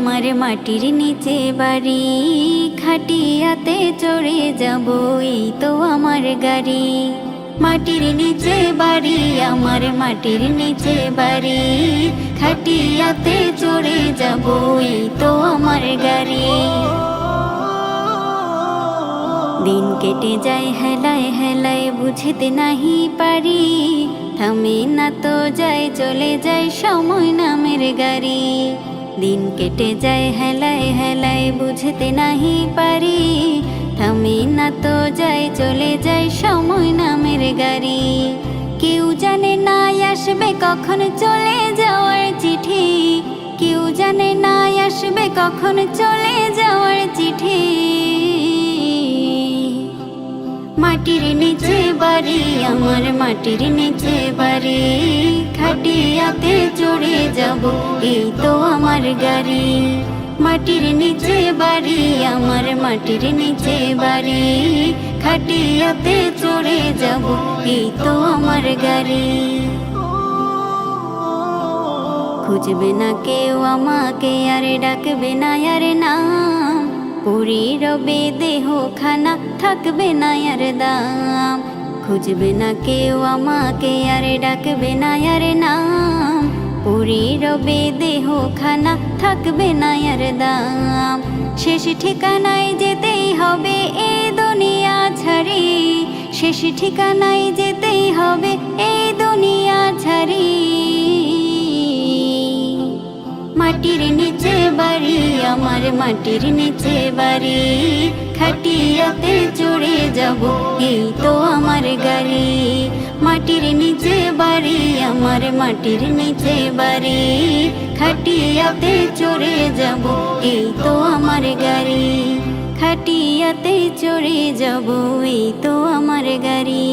আমার মাটির নিচে বাড়ি, খাটিয়াতে চড়ে যাব এই তো আমার গাড়ি। মাটির নিচে বাড়ি, আমার মাটির নিচে বাড়ি, খাটিয়াতে চড়ে যাব এই তো আমার গাড়ি। দিন কেটে যায় হেলায় হেলায়, বুঝতে নাহি পারি, থামে না তো যায় চলে যায় সময় নামের গাড়ি। দিন কেটে যায় হেলায় হেলায়, বুঝতে নাহি পারি, থামে না তো যায় চলে যায় সময় নামের গাড়ি। কেউ জানে না আসবে কখন চলে যাওয়ার চিঠি, কেউ জানে না আসবে কখন চলে যাওয়ার চিঠি। মাটির নিচে বাড়ি, আমার মাটির নিচে বাড়ি, খাটিয়াতে চড়ে যাব এই তো আমার গাড়ি। মাটির নিচে বাড়ি, আমার মাটির নিচে বাড়ি, খাটিয়াতে চড়ে যাব এই তো আমার গাড়ি। খুঁজবে না কেউ আমাকে, আর ডাকবে না আর নাম, পড়ে রবে দেহ খানা, থাকবে না আর দাম। খুঁজবে না কেউ আমাকে, আর ডাকবে না আর নাম, পড়ে রবে দেহ খানা, থাকবে না আর দাম। শেষ ঠিকানায় যেতেই হবে এ দুনিয়া ছাড়ি, শেষ ঠিকানায় যেতেই হবে এই দুনিয়া ছাড়ি। মাটির নিচে বাড়ি, আমার মাটির নিচে বাড়ি, খাটিয়াতে চড়ে যাব এই তো আমার গাড়ি। মাটির নিচে বাড়ি, আমার মাটির নিচে বাড়ি, খাটিয়াতে চড়ে যাব এই তো আমার গাড়ি। খাটিয়াতে চড়ে যাব এই তো আমার গাড়ি।